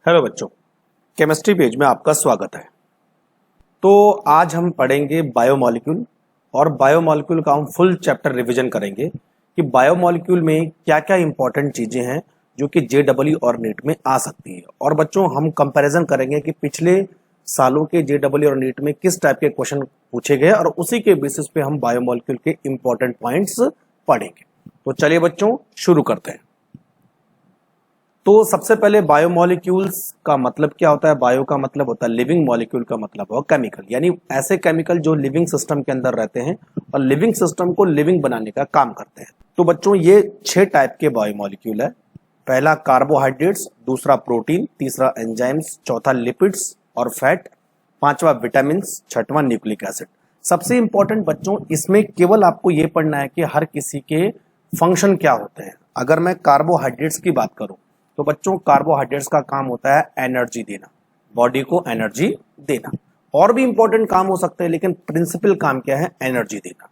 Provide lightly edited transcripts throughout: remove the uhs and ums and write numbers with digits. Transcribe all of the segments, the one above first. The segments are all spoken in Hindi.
हेलो बच्चों, केमिस्ट्री पेज में आपका स्वागत है। तो आज हम पढ़ेंगे बायोमॉलिक्यूल और बायोमॉलिक्यूल का हम फुल चैप्टर रिवीजन करेंगे कि बायोमॉलिक्यूल में क्या क्या इंपॉर्टेंट चीज़ें हैं जो कि जेडब्ल्यू और नीट में आ सकती है। और बच्चों हम कंपैरिजन करेंगे कि पिछले सालों के जेडब्ल्यू और नीट में किस टाइप के क्वेश्चन पूछे गए और उसी के बेसिस पे हम बायोमॉलिक्यूल के इंपॉर्टेंट पॉइंट्स पढ़ेंगे। तो चलिए बच्चों शुरू करते हैं। तो सबसे पहले बायोमॉलिक्यूल्स का मतलब क्या होता है। बायो का मतलब होता है लिविंग, मॉलिक्यूल का मतलब है केमिकल, यानी ऐसे केमिकल जो लिविंग सिस्टम के अंदर रहते हैं और लिविंग सिस्टम को लिविंग बनाने का काम करते हैं। तो बच्चों ये 6 टाइप के बायोमॉलिक्यूल है। पहला कार्बोहाइड्रेट्स, दूसरा प्रोटीन, तीसरा एंजाइम्स, चौथा लिपिड्स और फैट, पांचवा विटामिन, छठवां न्यूक्लिक एसिड। सबसे इंपॉर्टेंट बच्चों इसमें केवल आपको ये पढ़ना है कि हर किसी के फंक्शन क्या होते हैं। अगर मैं कार्बोहाइड्रेट्स की बात करूं तो बच्चों कार्बोहाइड्रेट्स का काम होता है एनर्जी देना, बॉडी को एनर्जी देना। और भी इंपॉर्टेंट काम हो सकते हैं लेकिन प्रिंसिपल काम क्या है, एनर्जी देना।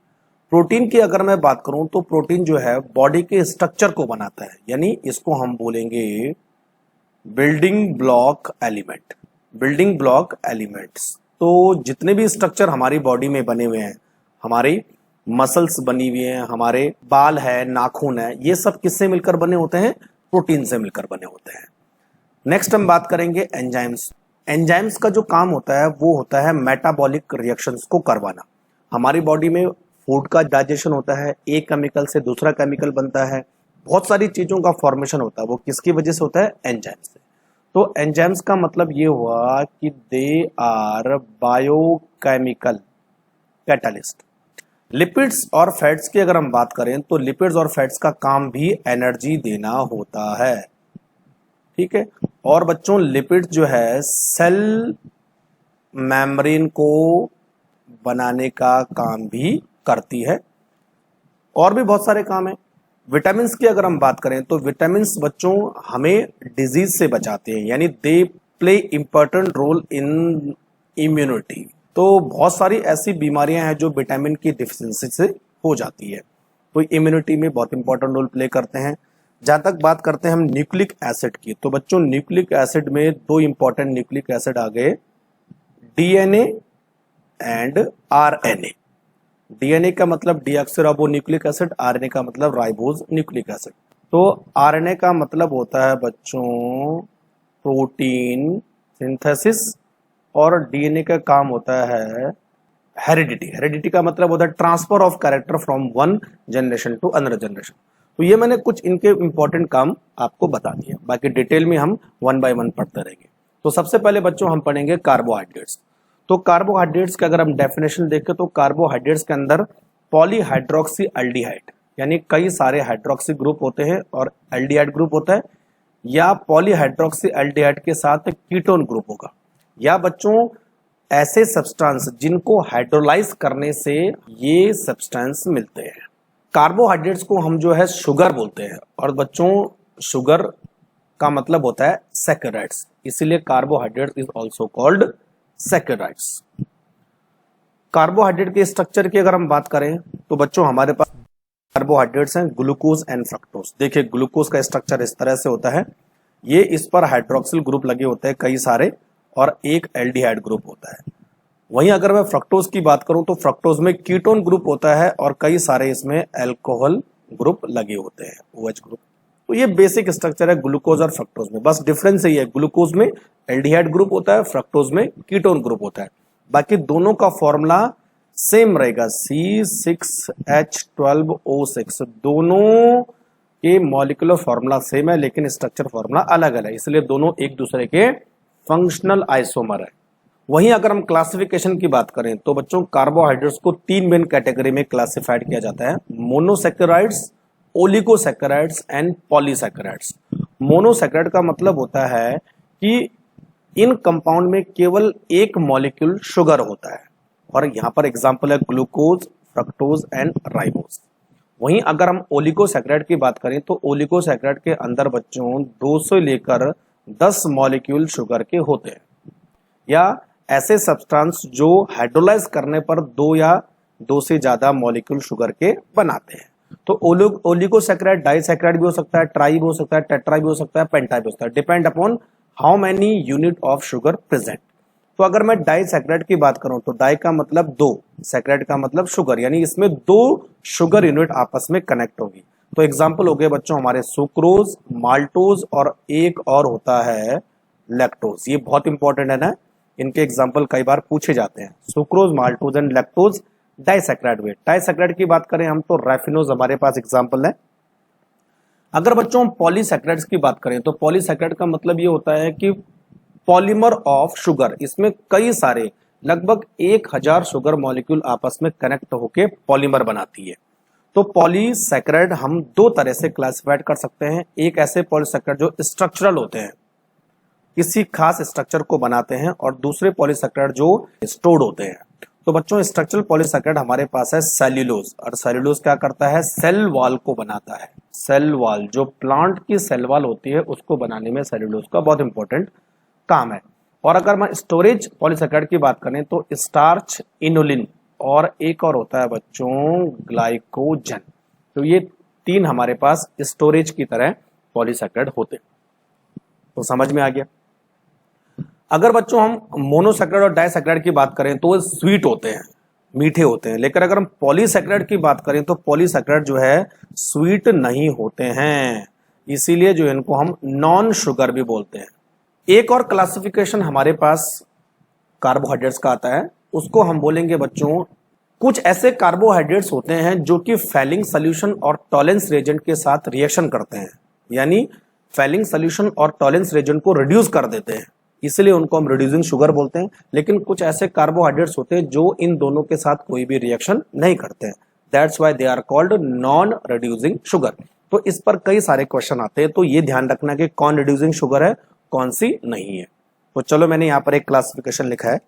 प्रोटीन की अगर मैं बात करूं तो प्रोटीन जो है बॉडी के स्ट्रक्चर को बनाता है, यानी इसको हम बोलेंगे building block element. Building block elements तो जितने भी स्ट्रक्चर हमारी बॉडी में बने हुए हैं, हमारी मसल्स बनी हुई हैं, हमारे बाल है, नाखून है, ये सब किससे मिलकर बने होते हैं, प्रोटीन से मिलकर बने होते हैं। नेक्स्ट हम बात करेंगे एंजाइम्स। एंजाइम्स का जो काम होता है वो होता है मेटाबॉलिक रिएक्शंस को करवाना। हमारी बॉडी में फूड का डाइजेशन होता है, एक केमिकल से दूसरा केमिकल बनता है, बहुत सारी चीजों का फॉर्मेशन होता है, वो किसकी वजह से होता है, एंजाइम्स से। तो एंजाइम्स का मतलब ये हुआ कि they are biochemical catalyst. Lipids और फैट्स की अगर हम बात करें तो लिपिड्स और फैट्स का काम भी एनर्जी देना होता है, ठीक है। और बच्चों लिपिड्स जो है सेल मेम्ब्रेन को बनाने का काम भी करती है, और भी बहुत सारे काम है। विटामिन की अगर हम बात करें तो विटामिन बच्चों हमें डिजीज से बचाते हैं, यानी they play important role in immunity. तो बहुत सारी ऐसी बीमारियां हैं जो विटामिन की डिफिशिएंसी से हो जाती है, तो इम्यूनिटी में बहुत इंपॉर्टेंट रोल प्ले करते हैं। जहां तक बात करते हैं हम न्यूक्लिक एसिड की, तो बच्चों न्यूक्लिक एसिड में 2 इंपॉर्टेंट न्यूक्लिक एसिड आ गए, डीएनए एंड आरएनए। डीएनए का मतलब डीऑक्सीराइबो न्यूक्लिक एसिड, आरएनए का मतलब राइबोज न्यूक्लिक एसिड। तो आरएनए का मतलब होता है बच्चों प्रोटीन सिंथेसिस, और डीएनए का काम होता है हेरिडिटी। हेरिडिटी का मतलब होता है transfer of character from one generation to another generation. तो ये मैंने कुछ इनके इंपॉर्टेंट काम आपको बता दिया, बाकी डिटेल में हम 1 बाय 1 पढ़ते रहेंगे। तो सबसे पहले बच्चों हम पढ़ेंगे कार्बोहाइड्रेट्स। तो कार्बोहाइड्रेट्स का अगर हम डेफिनेशन देखें तो कार्बोहाइड्रेट्स के अंदर पॉलीहाइड्रोक्सी एल्डिहाइड, यानी कई सारे हाइड्रोक्सी ग्रुप होते हैं और एल्डिहाइड ग्रुप होता है, या पॉलीहाइड्रोक्सी एल्डिहाइड के साथ कीटोन ग्रुप होगा, या बच्चों ऐसे सब्सटेंस जिनको हाइड्रोलाइज करने से ये सब्सटेंस मिलते हैं। कार्बोहाइड्रेट्स को हम जो है शुगर बोलते हैं, और बच्चों शुगर का मतलब होता है सैकराइड्स, इसीलिए carbohydrate is also called saccharides. Carbohydrate के स्ट्रक्चर की अगर हम बात करें तो बच्चों हमारे पास कार्बोहाइड्रेट्स हैं ग्लूकोज एंड फ्रक्टोज। देखिए ग्लूकोज का स्ट्रक्चर इस तरह से होता है, ये इस पर हाइड्रोक्सिल ग्रुप लगे होते हैं कई सारे, और एक एल्डिहाइड ग्रुप होता है। वहीं अगर मैं फ्रक्टोज की बात करूं तो फ्रक्टोज में कीटोन ग्रुप होता है और कई सारे इसमें अल्कोहल ग्रुप लगे होते हैं, OH ग्रुप। तो ये बेसिक स्ट्रक्चर है ग्लूकोज और फ्रक्टोज में, बस डिफरेंस यही है, ग्लूकोज में एल्डिहाइड ग्रुप होता है, फ्रक्टोज में कीटोन ग्रुप होता है। बाकी दोनों का फॉर्मूला सेम रहेगा, C6H12O6। दोनों के मॉलिक्यूलर फॉर्मूला सेम है लेकिन स्ट्रक्चर फॉर्मूला अलग अलग है, इसलिए दोनों एक दूसरे के फंक्शनल आइसोमर है। वहीं अगर हम क्लासिफिकेशन की बात करें तो बच्चों कार्बोहाइड्रेट्स को 3 मेन कैटेगरी में क्लासिफाइड किया जाता है, monosaccharides, oligosaccharides and polysaccharides. Monosaccharide का मतलब होता है कि इन कंपाउंड में केवल एक मॉलिक्यूल शुगर होता है, और यहां पर एग्जांपल है ग्लूकोज, फ्रक्टोज एंड राइबोज। वहीं अगर हम ओलिगोसैकेराइड की बात करें तो ओलिगोसैकेराइड के अंदर बच्चों 2 से लेकर 10 मॉलिक्यूल शुगर के होते हैं, या ऐसे सब्सटेंस जो हाइड्रोलाइज करने पर 2 या 2 से ज्यादा मॉलिक्यूल शुगर के बनाते हैं। तो ओलिगोसैकेराइड डाइसैकेराइड भी हो सकता है, ट्राई भी हो सकता है, टेट्रा भी हो सकता है, पेंटा भी हो सकता है, depend upon how many unit of sugar present. तो अगर मैं डाइसैकेराइड की बात करूं तो डाई का मतलब दो, सैकेराइड का मतलब शुगर, यानी इसमें दो शुगर यूनिट आपस में कनेक्ट होगी। तो एग्जाम्पल हो गए बच्चों हमारे सुक्रोज, माल्टोज और एक और होता है लैक्टोज। ये बहुत इंपॉर्टेंट है ना, इनके एग्जाम्पल कई बार पूछे जाते हैं। Sucrose, maltose and lactose disaccharide में। डाइसैकेराइड की बात करें हम तो रैफिनोज हमारे पास एग्जाम्पल है। अगर बच्चों हम पॉलीसैकेराइड्स की बात करें तो पॉलीसैकेराइड का मतलब ये होता है कि पॉलीमर ऑफ शुगर, इसमें कई सारे लगभग 1000 शुगर मॉलिक्यूल आपस में कनेक्ट होकर पॉलीमर बनाती है। तो पॉलीसैकेराइड हम दो तरह से क्लासिफाइड कर सकते हैं। एक ऐसे पॉलीसैकेराइड जो स्ट्रक्चरल होते हैं, किसी खास स्ट्रक्चर को बनाते हैं, और दूसरे पॉलीसैकेराइड जो स्टोर्ड होते हैं। तो बच्चों स्ट्रक्चरल पॉलीसैकेराइड हमारे पास है सेल्यूलोज, और सेल्यूलोज क्या करता है, सेल वॉल को बनाता है। सेल वॉल, जो प्लांट की सेल वॉल होती है उसको बनाने में सेल्यूलोज का बहुत इंपॉर्टेंट काम है। और अगर मैं स्टोरेज पॉलीसैकेराइड की बात करें तो स्टार्च, इनोलिन और एक और होता है बच्चों ग्लाइकोजन। तो ये तीन हमारे पास स्टोरेज की तरह पॉलीसैकेराइड होते हैं। तो समझ में आ गया। अगर बच्चों हम मोनोसैकेराइड और डाइसैकेराइड की बात करें तो वो स्वीट होते हैं, मीठे होते हैं। लेकिन अगर हम पॉलीसैकेराइड की बात करें तो पॉलीसैकेराइड जो है स्वीट नहीं होते हैं, इसीलिए जो इनको हम नॉन शुगर भी बोलते हैं। एक और क्लासिफिकेशन हमारे पास कार्बोहाइड्रेट्स का आता है, उसको हम बोलेंगे बच्चों, कुछ ऐसे कार्बोहाइड्रेट्स होते हैं जो कि फैलिंग सोल्यूशन और टॉलेंस रेजेंट के साथ रिएक्शन करते हैं, यानी फैलिंग सोल्यूशन और टॉलेंस रेजेंट को रिड्यूस कर देते हैं, इसलिए उनको हम रिड्यूसिंग शुगर बोलते हैं। लेकिन कुछ ऐसे कार्बोहाइड्रेट्स होते हैं जो इन दोनों के साथ कोई भी रिएक्शन नहीं करते हैं, that's why they are called non reducing sugar. तो इस पर कई सारे क्वेश्चन आते हैं, तो ये ध्यान रखना कि कौन रिड्यूसिंग शुगर है, कौन सी नहीं है। तो चलो मैंने यहां पर एक क्लासिफिकेशन लिखा है।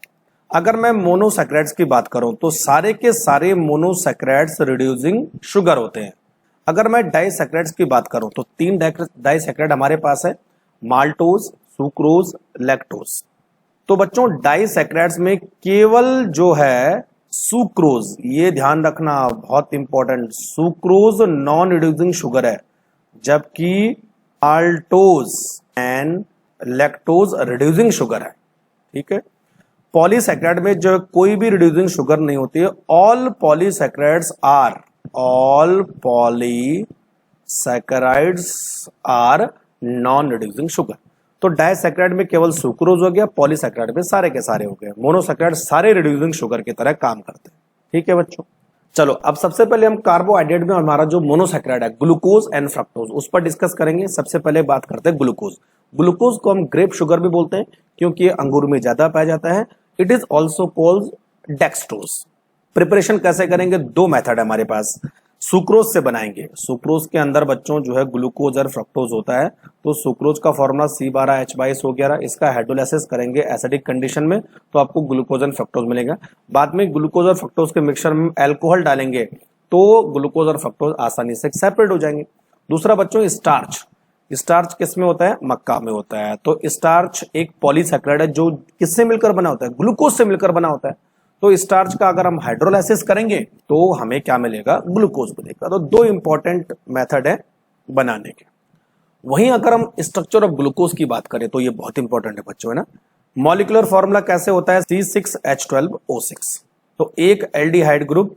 अगर मैं मोनोसैकेराइड्स की बात करूं तो सारे के सारे मोनोसैकेराइड्स रिड्यूसिंग शुगर होते हैं। अगर मैं डाइसैकेराइड्स की बात करूं तो तीन डाइसैकेराइड हमारे पास है, माल्टोज, सुक्रोज, लैक्टोज। तो बच्चों डाइसैकेराइड्स में केवल जो है सुक्रोज, ये ध्यान रखना बहुत important, sucrose non reducing sugar है, जबकि maltose and lactose reducing sugar है। ठीक है। पॉलीसैकेराइड में जो कोई भी रिड्यूसिंग शुगर नहीं होती है। All polysaccharides are non reducing sugar. तो डाइसैकेराइड में केवल सुक्रोज हो गया, पॉलीसैकेराइड में सारे के सारे हो गए। मोनोसैकेराइड सारे रिड्यूसिंग शुगर की तरह काम करते हैं। ठीक है बच्चों। चलो अब सबसे पहले हम कार्बोहाइड्रेट में हमारा जो मोनोसैकेराइड है ग्लूकोज एंड फ्रक्टोज, उस पर डिस्कस करेंगे। सबसे पहले बात करते हैं ग्लूकोज। ग्लूकोज को हम ग्रेप शुगर भी बोलते हैं क्योंकि ये अंगूर में ज्यादा पाया जाता है। It is also called dextrose. Preparation कैसे करेंगे, दो मेथड है हमारे पास। सुक्रोज से बनाएंगे। सुक्रोज के अंदर बच्चों जो है ग्लूकोज और फ्रक्टोज होता है। तो सुक्रोज का फॉर्मूला C12H22O11, इसका हाइड्रोलाइसिस करेंगे एसिडिक कंडीशन में तो आपको ग्लूकोज एंड फ्रक्टोज मिलेगा। बाद में ग्लूकोज और फ्रक्टोज के मिक्सचर में अल्कोहल डालेंगे तो ग्लूकोज और फ्रक्टोज आसानी से सेपरेट हो जाएंगे। दूसरा बच्चों स्टार्च। स्टार्च किस में होता है, मक्का में होता है। तो स्टार्च एक पॉलीसैकेराइड है जो किससे मिलकर बना होता है, ग्लूकोज से मिलकर बना होता है। तो स्टार्च का अगर हम हाइड्रोलाइसिस करेंगे तो हमें क्या मिलेगा, ग्लूकोज मिलेगा। तो दो इंपॉर्टेंट मेथड है बनाने के। वहीं अगर हम स्ट्रक्चर ऑफ ग्लूकोज की बात करें तो ये बहुत इंपॉर्टेंट है बच्चों, है ना। मॉलिक्यूलर फॉर्मूला कैसे होता है, C6H12O6। तो एक एल्डिहाइड ग्रुप,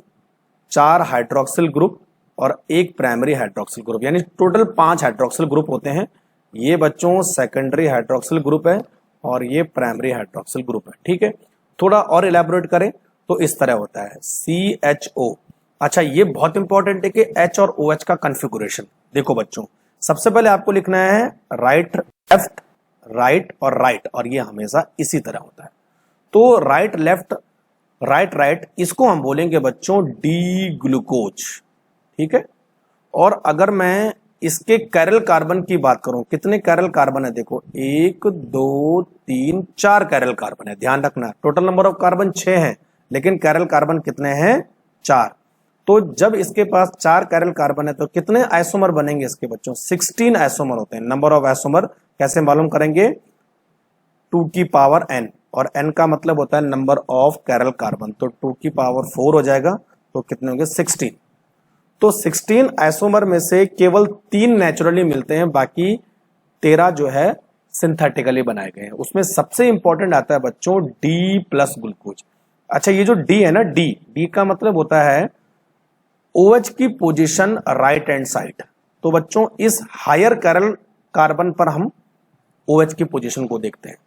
4 हाइड्रोक्सिल ग्रुप और एक प्राइमरी हाइड्रोक्सिल ग्रुप, यानी टोटल 5 हाइड्रोक्सिल ग्रुप होते हैं। ये बच्चों सेकेंडरी हाइड्रोक्सिल ग्रुप है और ये प्राइमरी हाइड्रोक्सिल ग्रुप है। ठीक है। थोड़ा और इलेबोरेट करें तो इस तरह होता है CHO। अच्छा ये बहुत इंपॉर्टेंट है कि H और OH का कॉन्फ़िगरेशन देखो बच्चों। सबसे पहले आपको लिखना है राइट लेफ्ट, राइट और राइट, और ये हमेशा इसी तरह होता है। तो राइट लेफ्ट, राइट राइट, इसको हम बोलेंगे बच्चों डी ग्लूकोज। ठीक है। और अगर मैं इसके कैरल कार्बन की बात करूं, कितने कैरल कार्बन है देखो, 1 2 3 4 कैरल कार्बन है। ध्यान रखना टोटल नंबर ऑफ कार्बन 6 है लेकिन कैरल कार्बन कितने हैं, 4। तो जब इसके पास 4 कैरल कार्बन है तो कितने आइसोमर बनेंगे इसके बच्चों, 16 आइसोमर होते हैं। नंबर ऑफ आइसोमर कैसे मालूम करेंगे, 2 की पावर n, और n का मतलब होता है नंबर ऑफ कैरल कार्बन। तो 2 की पावर 4 हो जाएगा तो कितने होंगे, 16। तो 16 आइसोमर में से केवल 3 नेचुरली मिलते हैं, बाकी 13 जो है सिंथेटिकली बनाए गए हैं। उसमें सबसे इंपॉर्टेंट आता है बच्चों डी प्लस ग्लूकोज। अच्छा, ये जो डी है ना, डी का मतलब होता है OH की पोजीशन राइट हैंड साइड। तो बच्चों इस हायर कैरल कार्बन पर हम OH की पोजीशन को देखते हैं,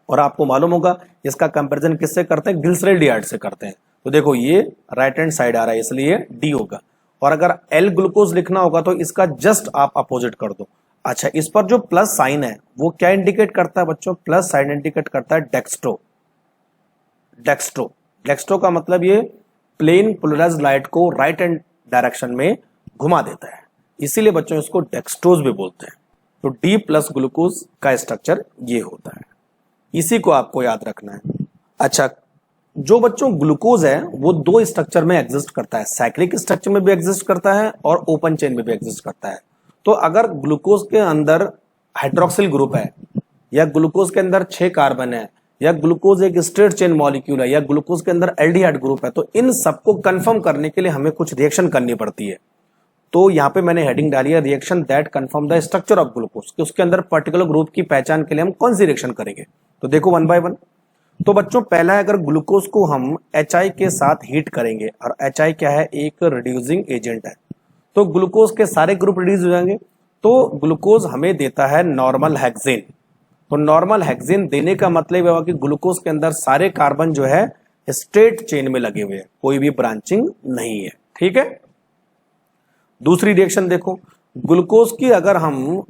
और आपको मालूम होगा इसका कंपैरिजन किससे करते हैं, ग्लिसरॉल्डिहाइड से करते हैं। तो देखो ये राइट हैंड साइड आ रहा है इसलिए डी होगा, और अगर एल ग्लूकोज लिखना होगा तो इसका जस्ट आप अपोजिट कर दो। अच्छा, इस पर जो प्लस साइन है वो क्या इंडिकेट करता है बच्चों, प्लस साइन इंडिकेट करता है डेक्स्ट्रो। डेक्स्ट्रो का मतलब ये प्लेन पोलराइज्ड लाइट को राइट हैंड डायरेक्शन में घुमा देता है, इसीलिए बच्चों इसको डेक्स्ट्रोज भी बोलते हैं। तो डी प्लस ग्लूकोज का स्ट्रक्चर ये होता है, इसी को आपको याद रखना है। अच्छा, जो बच्चों ग्लूकोज है वो दो स्ट्रक्चर में एग्जिस्ट करता है, साइक्लिक स्ट्रक्चर में भी एग्जिस्ट करता है और ओपन चेन में भी एग्जिस्ट करता है। तो अगर ग्लूकोज के अंदर हाइड्रोक्सिल ग्रुप है, या ग्लूकोज के अंदर 6 कार्बन है, या ग्लूकोज एक स्ट्रेट चेन मॉलिक्यूल है, या ग्लूकोज के अंदर एल्डिहाइड ग्रुप है, तो इन सबको कंफर्म करने के लिए हमें कुछ रिएक्शन करनी पड़ती है। तो यहाँ पे मैंने हेडिंग डाली है reaction that confirm the structure of glucose, कि उसके अंदर पर्टिकुलर ग्रुप की पहचान के लिए हम कौन सी रिएक्शन करेंगे। तो देखो वन बाय वन। तो बच्चों पहला है, अगर ग्लूकोज को हम HI के साथ हीट करेंगे, और HI क्या है, एक रिड्यूसिंग एजेंट है, तो ग्लूकोज के सारे ग्रुप रिड्यूस हो जाएंगे। तो ग्लूकोज हमें देता है नॉर्मल हेक्सेन। तो नॉर्मल हेक्सेन देने का मतलब है कि ग्लूकोज के अंदर सारे कार्बन जो है स्ट्रेट चेन में लगे हुए हैं, कोई भी ब्रांचिंग नहीं है। ठीक है, दूसरी रिएक्शन देखो, ग्लूकोज की अगर हम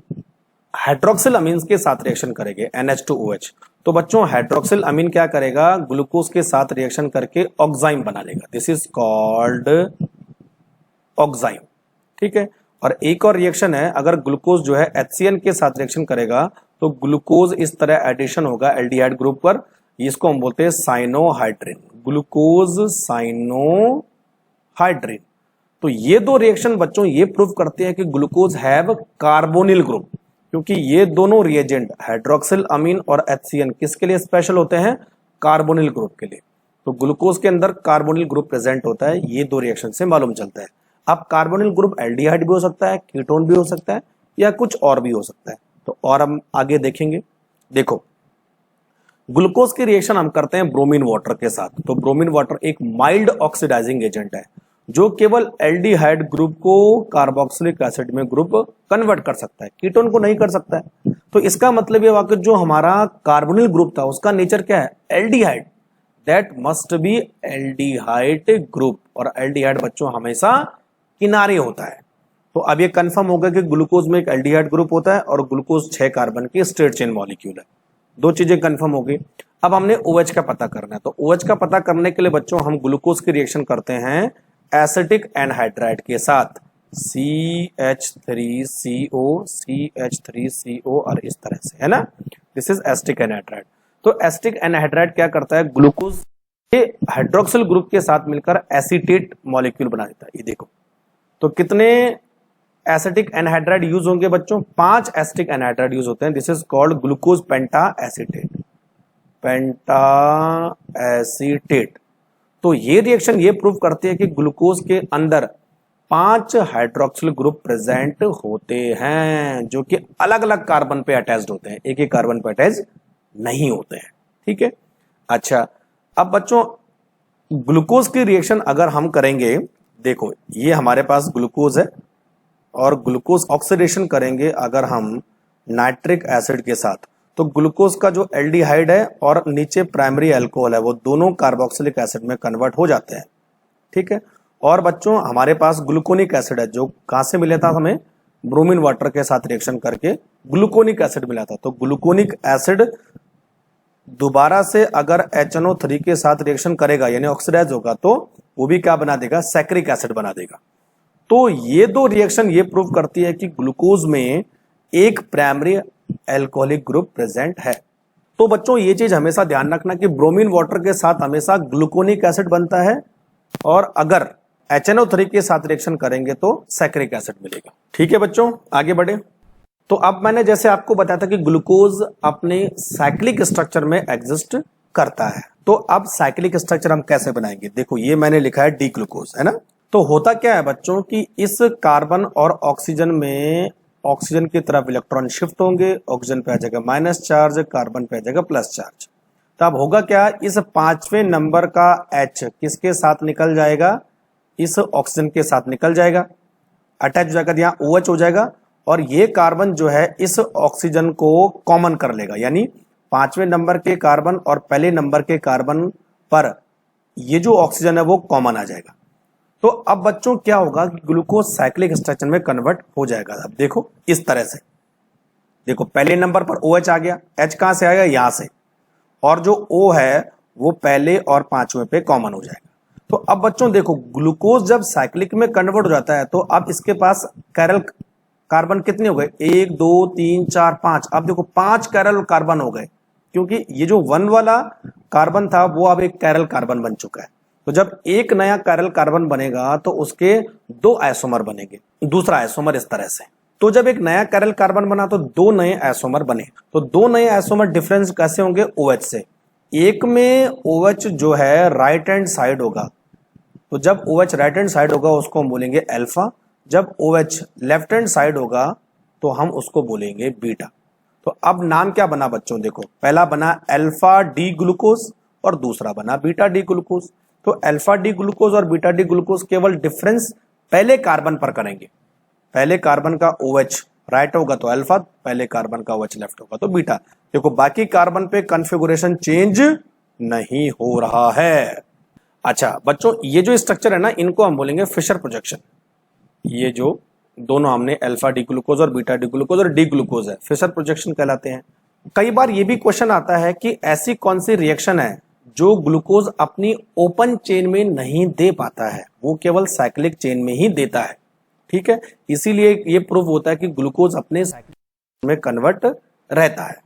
हाइड्रोक्सिल अमीन्स के साथ रिएक्शन करेंगे NH2OH, तो बच्चों हाइड्रोक्सिल अमीन क्या करेगा, ग्लूकोज के साथ रिएक्शन करके ऑक्साइम बना लेगा, दिस इज कॉल्ड ऑक्साइम। ठीक है, और एक और रिएक्शन है, अगर ग्लूकोज जो है HCl के साथ रिएक्शन करेगा तो ग्लूकोज इस तरह एडिशन होगा एल्डिहाइड ग्रुप पर, इसको हम बोलते हैं साइनोहाइड्रिन, ग्लूकोज साइनोहाइड्रिन। तो ये दो रिएक्शन बच्चों ये प्रूव करते हैं कि ग्लूकोज हैव कार्बोनिल ग्रुप, क्योंकि ये दोनों रिएजेंट हाइड्रोक्सिल अमीन और HCl किसके लिए स्पेशल होते हैं, कार्बोनिल ग्रुप के लिए। तो ग्लूकोज के अंदर कार्बोनिल ग्रुप प्रेजेंट होता है, ये दो रिएक्शन से मालूम चलता है। अब कार्बोनिल ग्रुप एल्डिहाइड भी हो सकता है, कीटोन भी हो सकता है, या कुछ और भी हो सकता है। तो और हम आगे देखेंगे। देखो, ग्लूकोज की रिएक्शन हम करते हैं ब्रोमीन वाटर के साथ। तो ब्रोमीन वाटर एक माइल्ड ऑक्सीडाइजिंग एजेंट है, जो केवल एल्डिहाइड ग्रुप को कार्बोक्सिलिक एसिड में ग्रुप कन्वर्ट कर सकता है, कीटोन को नहीं कर सकता है। तो इसका मतलब ये हुआ कि जो हमारा कार्बोनिल ग्रुप था उसका नेचर क्या है, aldehyde, that must be aldehyde group, और एल्डिहाइड बच्चों हमेशा किनारे होता है। तो अब ये कंफर्म होगा कि ग्लूकोज में एक एल्डिहाइड ग्रुप होता है और ग्लूकोज 6 कार्बन की स्ट्रेट चेन मॉलिक्यूल है। दो चीजें कंफर्म हो गई। अब हमने OH का पता करना है, तो OH का पता करने के लिए बच्चों हम ग्लूकोज की रिएक्शन करते हैं एसिटिक एनहाइड्राइड के साथ, CH3CO CH3CO, और इस तरह से, है ना, दिस इज एसिटिक एनहाइड्राइड। तो एसिटिक एनहाइड्राइड क्या करता है, ग्लूकोज के हाइड्रोक्सिल ग्रुप के साथ मिलकर एसीटेट मॉलिक्यूल बना देता है। ये देखो, तो कितने एसिटिक एनहाइड्राइड यूज होंगे बच्चों, 5 एसिटिक एनहाइड्राइड यूज होते हैं, this is called glucose penta acetate. तो ये रिएक्शन ये प्रूव करती है कि ग्लूकोज के अंदर 5 हाइड्रोक्सिल ग्रुप प्रेजेंट होते हैं, जो कि अलग अलग कार्बन पे अटैच्ड होते हैं, एक एक कार्बन पे अटैच नहीं होते हैं। ठीक है, अच्छा, अब बच्चों ग्लूकोज की रिएक्शन अगर हम करेंगे, देखो ये हमारे पास ग्लूकोज है, और ग्लूकोज ऑक्सीडेशन करेंगे अगर हम नाइट्रिक एसिड के साथ, तो ग्लूकोज का जो एल्डिहाइड है और नीचे प्राइमरी अल्कोहल है वो दोनों कार्बोक्सिलिक एसिड में कन्वर्ट हो जाते हैं। ठीक है, और बच्चों हमारे पास ग्लूकोनिक एसिड है, जो कहां से मिला था, हमें ब्रोमीन वाटर के साथ रिएक्शन करके ग्लूकोनिक एसिड मिला था। तो ग्लूकोनिक एसिड दोबारा से अगर HNO3 के साथ रिएक्शन करेगा यानी ऑक्सीडाइज होगा, तो वो भी क्या बना देगा, सैक्रिक एसिड बना देगा। तो ये दो रिएक्शन ये प्रूव करती है कि ग्लूकोज में एक प्राइमरी अल्कोहलिक ग्रुप प्रेजेंट है। तो बच्चों ये चीज हमेशा ध्यान रखना कि ब्रोमीन वाटर के साथ हमेशा ग्लूकोनिक एसिड बनता है, और अगर HNO3 के साथ रिएक्शन करेंगे तो सैक्रिक एसिड मिलेगा। ठीक है बच्चों, आगे बढ़े। तो अब मैंने जैसे आपको बताया था कि ग्लूकोज अपने साइक्लिक स्ट्रक्चर में एग्जिस्ट करता है, तो अब साइक्लिक स्ट्रक्चर हम कैसे बनाएंगे। देखो ये मैंने लिखा है डी ग्लूकोज, है ना। तो होता क्या है बच्चों कि इस कार्बन और ऑक्सीजन में ऑक्सीजन की तरफ इलेक्ट्रॉन शिफ्ट होंगे, ऑक्सीजन पे आ जाएगा माइनस चार्ज, कार्बन पे आ जाएगा प्लस चार्ज। तो अब होगा क्या, इस 5वें नंबर का H किसके साथ निकल जाएगा, इस ऑक्सीजन के साथ निकल जाएगा, अटैच हो जाएगा, यहाँ OH हो जाएगा और ये कार्बन जो है इस ऑक्सीजन को कॉमन कर लेगा, यानी 5वें नंबर के कार्बन और पहले नंबर के कार्बन पर ये जो ऑक्सीजन है वो कॉमन आ जाएगा। तो अब बच्चों क्या होगा, ग्लूकोज साइक्लिक स्ट्रक्चर में कन्वर्ट हो जाएगा। अब देखो इस तरह से, देखो पहले नंबर पर OH आ गया, H कहां से आएगा, यहां से, और जो O है वो पहले और 5वें पे कॉमन हो जाएगा। तो अब बच्चों देखो, ग्लूकोज जब साइक्लिक में कन्वर्ट हो जाता है तो अब इसके पास कैरल कार्बन कितने हो गए, 1 2 3 4 5। अब देखो 5 कैरल कार्बन हो गए, क्योंकि ये जो 1 वाला कार्बन था वो अब एक कैरल कार्बन बन चुका है। तो जब एक नया कैरल कार्बन बनेगा तो उसके 2 आइसोमर बनेंगे, दूसरा आइसोमर इस तरह से। तो जब एक नया कैरल कार्बन बना तो 2 नए आइसोमर बने। तो 2 नए आइसोमर डिफरेंस कैसे होंगे, OH से। एक में OH जो है राइट हैंड साइड होगा, तो जब OH राइट हैंड साइड होगा उसको हम बोलेंगे अल्फा, जब OH लेफ्ट हैंड साइड होगा तो हम उसको बोलेंगे बीटा। तो अब नाम क्या बना बच्चों, देखो पहला बना अल्फा डी ग्लूकोज और दूसरा बना बीटा डी ग्लूकोज। तो अल्फा डी ग्लूकोज और बीटा डी ग्लूकोज केवल डिफरेंस पहले कार्बन पर करेंगे, पहले कार्बन का OH राइट होगा तो अल्फा, पहले कार्बन का OH लेफ्ट होगा तो बीटा। देखो बाकी कार्बन पे कॉन्फ़िगरेशन चेंज नहीं हो रहा है। अच्छा बच्चों, ये जो स्ट्रक्चर है ना, इनको हम बोलेंगे फिशर प्रोजेक्शन। ये जो दोनों हमने अल्फा डी ग्लूकोज और बीटा डी ग्लूकोज और डी ग्लूकोज है, फिशर प्रोजेक्शन कहलाते हैं। कई बार ये भी क्वेश्चन आता है कि ऐसी कौन सी रिएक्शन है जो ग्लूकोज अपनी ओपन चेन में नहीं दे पाता है, वो केवल साइक्लिक चेन में ही देता है। ठीक है, इसीलिए ये प्रूव होता है कि ग्लूकोज अपने साइक्लिक में कन्वर्ट रहता है।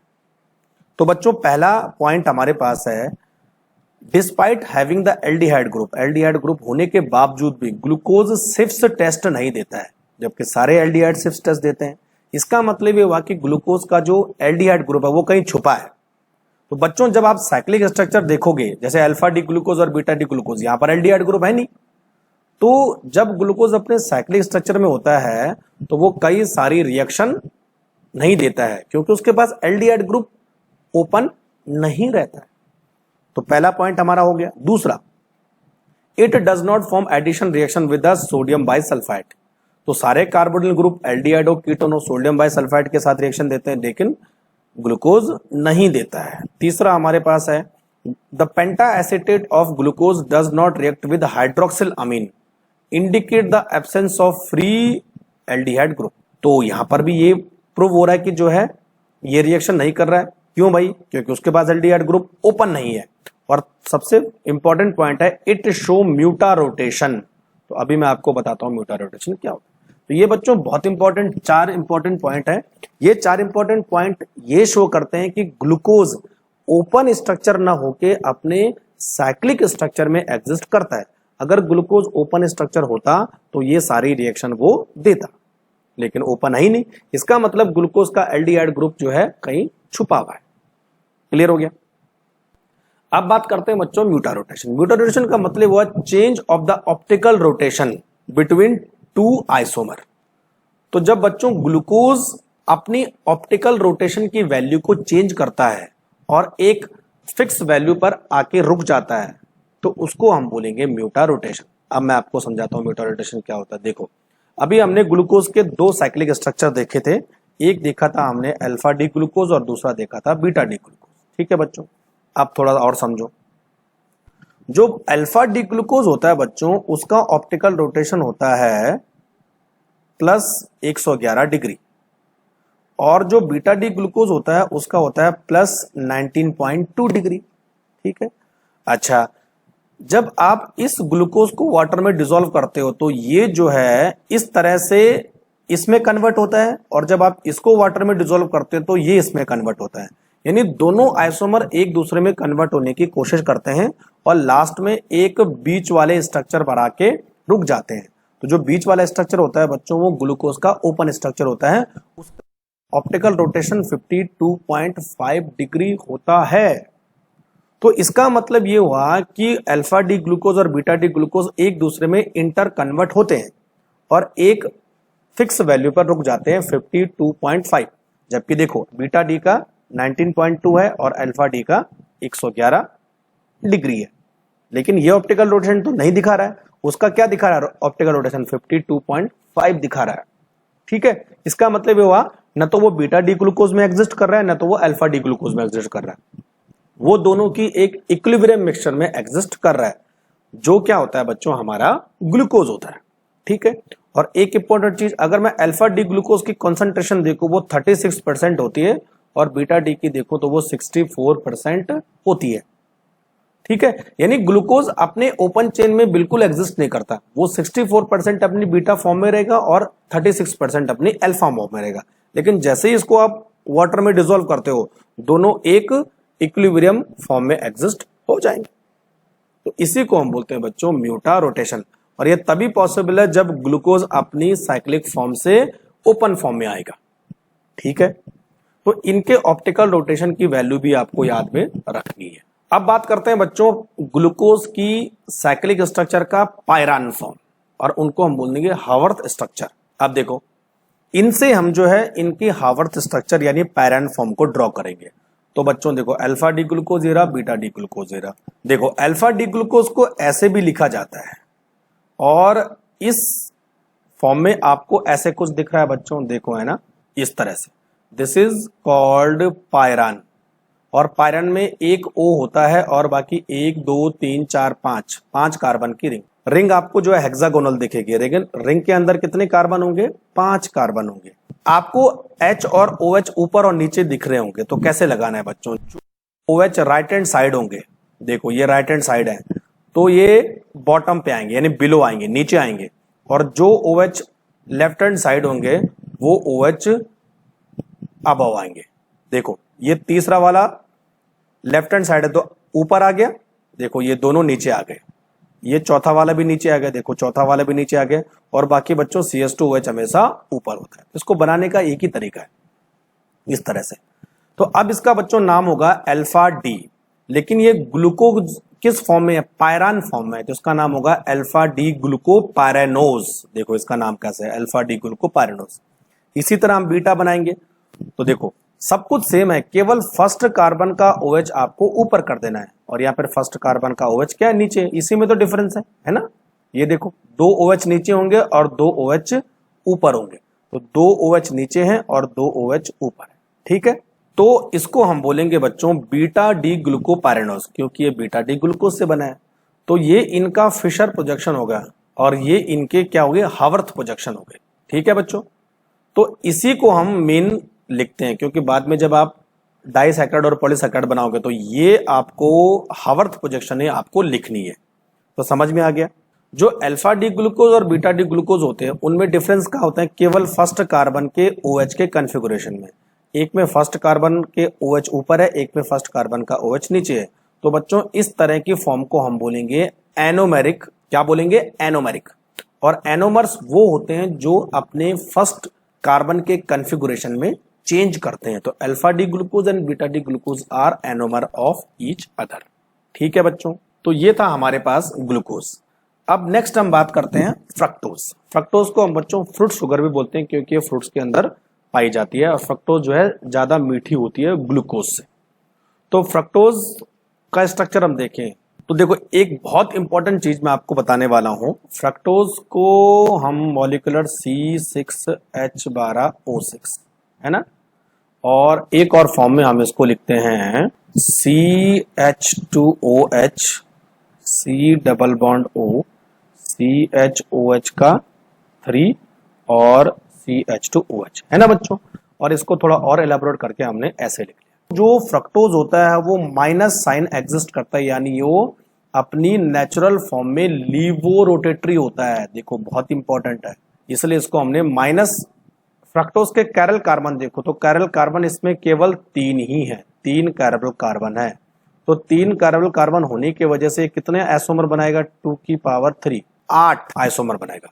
तो बच्चों पहला पॉइंट हमारे पास है, despite having the aldehyde group होने के बावजूद भी ग्लूकोज सिफ्स टेस्ट नहीं देता है, जबकि सारे एल्डिहाइड सिफ्स टेस्ट देते हैं। इसका मतलब ये हुआ कि ग्लूकोज का जो एल्डिहाइड ग्रुप है वो कहीं छुपा है। तो बच्चों जब आप साइक्लिक स्ट्रक्चर देखोगे, जैसे अल्फा डी ग्लूकोज और बीटा डी ग्लूकोज, यहां पर एल्डिहाइड ग्रुप है नहीं, तो जब ग्लूकोज अपने साइक्लिक स्ट्रक्चर में होता है तो वो कई सारी रिएक्शन नहीं देता है, क्योंकि उसके पास एल्डिहाइड ग्रुप ओपन नहीं रहता है। तो पहला पॉइंट हमारा हो गया। दूसरा, it does not form addition reaction with the sodium bisulphite. तो सारे कार्बोनिल ग्रुप एल्डिहाइड कीटोन और सोडियम बाइसल्फाइड के साथ रिएक्शन देते हैं, लेकिन ग्लूकोज नहीं देता है। तीसरा हमारे पास है, the penta acetate of glucose does not react with hydroxyl amine, indicate the absence of free aldehyde group. तो यहां पर भी ये प्रूव हो रहा है कि जो है ये रिएक्शन नहीं कर रहा है। क्यों भाई, क्योंकि उसके पास एल्डिहाइड ग्रुप ओपन नहीं है। और सबसे इंपॉर्टेंट पॉइंट है, इट शो म्यूटा रोटेशन। तो अभी मैं आपको बताता हूं म्यूटा रोटेशन क्या होता है। तो ये बच्चों बहुत इंपॉर्टेंट 4 इंपॉर्टेंट पॉइंट है। ये 4 इंपॉर्टेंट पॉइंट ये शो करते हैं कि ग्लूकोज ओपन स्ट्रक्चर ना होके अपने साइक्लिक स्ट्रक्चर में एग्जिस्ट करता है। अगर ग्लूकोज ओपन स्ट्रक्चर होता तो ये सारी रिएक्शन वो देता, लेकिन ओपन है ही नहीं। इसका मतलब ग्लूकोज का एल्डिहाइड ग्रुप जो है कहीं छुपा हुआ है। क्लियर हो गया। अब बात करते हैं बच्चों म्यूटा रोटेशन। म्यूटा रोटेशन का मतलब हुआ change of the optical rotation between 2 isomer. तो जब बच्चों ग्लूकोज अपनी ऑप्टिकल रोटेशन की वैल्यू को चेंज करता है और एक फिक्स वैल्यू पर आके रुक जाता है, तो उसको हम बोलेंगे म्यूटा रोटेशन। अब मैं आपको समझाता हूं म्यूटा रोटेशन क्या होता है। देखो, अभी हमने ग्लूकोज के 2 साइक्लिक स्ट्रक्चर देखे थे। एक देखा था हमने अल्फा डी ग्लूकोज और दूसरा देखा था बीटा डी ग्लूकोज। ठीक है बच्चों, अब थोड़ा और समझो। जो अल्फा डी ग्लूकोज होता है बच्चों, उसका ऑप्टिकल रोटेशन होता है प्लस 111 डिग्री, और जो बीटा डी ग्लूकोज होता है उसका होता है प्लस 19.2 डिग्री। ठीक है। अच्छा, जब आप इस ग्लूकोज को वाटर में डिसॉल्व करते हो तो ये जो है इस तरह से इसमें कन्वर्ट होता है, और जब आप इसको वाटर में डिसॉल्व करते हो तो ये इसमें कन्वर्ट होता है। यानी दोनों आइसोमर एक दूसरे में कन्वर्ट होने की कोशिश करते हैं और लास्ट में एक बीच वाले स्ट्रक्चर पर आके रुक जाते हैं। तो जो बीच वाला स्ट्रक्चर होता है बच्चों, वो ग्लूकोज का ओपन स्ट्रक्चर होता है। उसका ऑप्टिकल रोटेशन 52.5 डिग्री होता है। तो इसका मतलब ये हुआ कि अल्फा डी ग्लूकोज और बीटा डी ग्लूकोज एक दूसरे में इंटर कन्वर्ट होते हैं, और एक फिक्स वैल्यू पर रुक जाते हैं 52.5, जबकि देखो बीटा डी का 19.2 है और अल्फा डी का 111 डिग्री है। लेकिन ये ऑप्टिकल रोटेशन तो नहीं दिखा रहा है, उसका क्या दिखा रहा है ऑप्टिकल रोटेशन 52.5 दिखा रहा है। ठीक है, इसका मतलब ये हुआ न तो वो बीटा डी ग्लूकोज में एग्जिस्ट कर रहा है, न तो वो अल्फा डी ग्लूकोज में एग्जिस्ट कर रहा है, वो दोनों की एक इक्विलिब्रियम मिक्सचर में एग्जिस्ट कर रहा है, जो क्या होता है बच्चों हमारा ग्लूकोज होता है। ठीक है, और एक इंपॉर्टेंट चीज, अगर मैं अल्फा डी ग्लूकोज की कॉन्सेंट्रेशन देखूं वो 36% होती है और बीटा डी की देखो तो वो 64% होती है। ठीक है, यानी ग्लूकोज अपने ओपन चेन में बिल्कुल एग्जिस्ट नहीं करता, वो 64% अपनी बीटा फॉर्म में रहेगा और 36% अपनी अल्फा फॉर्म में रहेगा। लेकिन जैसे ही इसको आप वाटर में डिसॉल्व करते हो दोनों एक इक्विलिब्रियम फॉर्म में एग्जिस्ट हो जाएंगे। तो इसी को हम बोलते हैं बच्चों म्यूटा रोटेशन, और ये तभी पॉसिबल है जब ग्लूकोज अपनी साइक्लिक फॉर्म से ओपन फॉर्म में आएगा। ठीक है, तो इनके ऑप्टिकल रोटेशन की वैल्यू भी आपको याद में रखनी है। अब बात करते हैं बच्चों ग्लूकोज की साइक्लिक स्ट्रक्चर का पायरान फॉर्म, और उनको हम बोल देंगे हावर्थ स्ट्रक्चर। अब देखो इनसे हम जो है इनकी हावर्थ स्ट्रक्चर यानी पायरान फॉर्म को ड्रॉ करेंगे। तो बच्चों देखो alpha D glucose era, beta D glucose era. देखो अल्फा डी ग्लूकोज को ऐसे भी लिखा जाता है और इस फॉर्म में आपको ऐसे कुछ दिख रहा है बच्चों, देखो है ना इस तरह से, दिस इज कॉल्ड पायरान। और पायरान में एक ओ होता है और बाकी 1 2 3 4 5 कार्बन की रिंग। रिंग आपको जो है हेक्सागोनल दिखेगी, लेकिन रिंग के अंदर कितने कार्बन होंगे? 5 कार्बन होंगे। आपको H और OH ऊपर और नीचे दिख रहे होंगे, तो कैसे लगाना है बच्चों? OH राइट हैंड साइड होंगे, देखो ये राइट हैंड साइड है, तो ये बॉटम पे आएंगे यानी बिलो आएंगे, नीचे आएंगे। और जो OH लेफ्ट हैंड साइड होंगे वो OH अबव आएंगे। देखो ये तीसरा वाला लेफ्ट हैंड साइड है तो ऊपर आ गया, देखो ये दोनों नीचे आ गए। ये चौथा वाला भी नीचे आ गया, देखो चौथा वाला भी नीचे आ गया। और बाकी बच्चों CH2OH हमेशा ऊपर होता है। इसको बनाने का एक ही तरीका है, इस तरह से। तो अब इसका बच्चों नाम होगा अल्फा डी, लेकिन ये ग्लूकोज किस फॉर्म में है? पायरान फॉर्म में है, तो इसका नाम होगा अल्फा डी ग्लूकोपायरानोज। देखो इसका नाम कैसे है, अल्फा डी ग्लूकोपायरानोज। इसी तरह हम बीटा बनाएंगे, तो देखो सब कुछ सेम है, केवल फर्स्ट कार्बन का OH आपको ऊपर कर देना है और यहाँ पर फर्स्ट कार्बन का OH क्या है? नीचे। इसी में तो डिफरेंस है ना। ये देखो 2 OH नीचे होंगे और 2 OH ऊपर होंगे, तो 2 OH नीचे हैं और 2 OH ऊपर है। ठीक है, तो इसको हम बोलेंगे बच्चों बीटा डी ग्लूकोपायरानोज, क्योंकि ये बीटा डी ग्लूकोज से बना है। तो ये इनका फिशर प्रोजेक्शन होगा और ये इनके क्या हो गए? हावर्थ प्रोजेक्शन हो गए। ठीक है बच्चों, तो इसी को हम मेन लिखते हैं, क्योंकि बाद में जब आप डाइसैकराइड और पॉलीसैकराइड बनाओगे तो ये आपको हावर्थ प्रोजेक्शन है आपको लिखनी है। तो समझ में आ गया। जो अल्फा डी ग्लूकोज और बीटा डी ग्लूकोज होते हैं उनमें डिफरेंस क्या होता है? केवल फर्स्ट कार्बन के OH के कॉन्फ़िगरेशन में। एक में फर्स्ट कार्बन के OH ऊपर है, एक में फर्स्ट कार्बन का OH नीचे है। तो बच्चों इस तरह की फॉर्म को हम बोलेंगे एनोमेरिक। क्या बोलेंगे? एनोमेरिक। और एनोमर्स वो होते हैं जो अपने फर्स्ट कार्बन के कॉन्फ़िगरेशन में चेंज करते हैं। तो alpha D glucose and beta D glucose are anomer of each other. ठीक है बच्चों, तो ये था हमारे पास ग्लूकोज। अब नेक्स्ट हम बात करते हैं फ्रक्टोज। फ्रक्टोज को हम बच्चों फ्रूट शुगर भी बोलते हैं, क्योंकि ये फ्रूट्स के अंदर पाई जाती है और फ्रक्टोज जो है ज्यादा मीठी होती है ग्लूकोज से। तो फ्रक्टोज का स्ट्रक्चर हम देखें तो देखो एक बहुत इंपॉर्टेंट चीज मैं आपको बताने वाला हूं। फ्रक्टोज को हम मॉलिक्यूलर C6H12O6 है ना, और एक और फॉर्म में हम इसको लिखते हैं CH2OH C double bond O CHOH का 3 और CH2OH है ना बच्चों। और इसको थोड़ा और एलाबोरेट करके हमने ऐसे लिख लिया। जो फ्रक्टोज होता है वो माइनस साइन एग्जिस्ट करता है, यानी वो अपनी नेचुरल फॉर्म में लीवो रोटेटरी होता है। देखो बहुत इंपॉर्टेंट है, इसलिए इसको हमने माइनस। फ्रक्टोज के कैरल कार्बन देखो तो कैरल कार्बन इसमें केवल 3 ही है, 3 कैरल कार्बन है। तो 3 कैरल कार्बन होने की वजह से कितने आइसोमर बनाएगा? 2 की पावर 3 8 आइसोमर बनाएगा,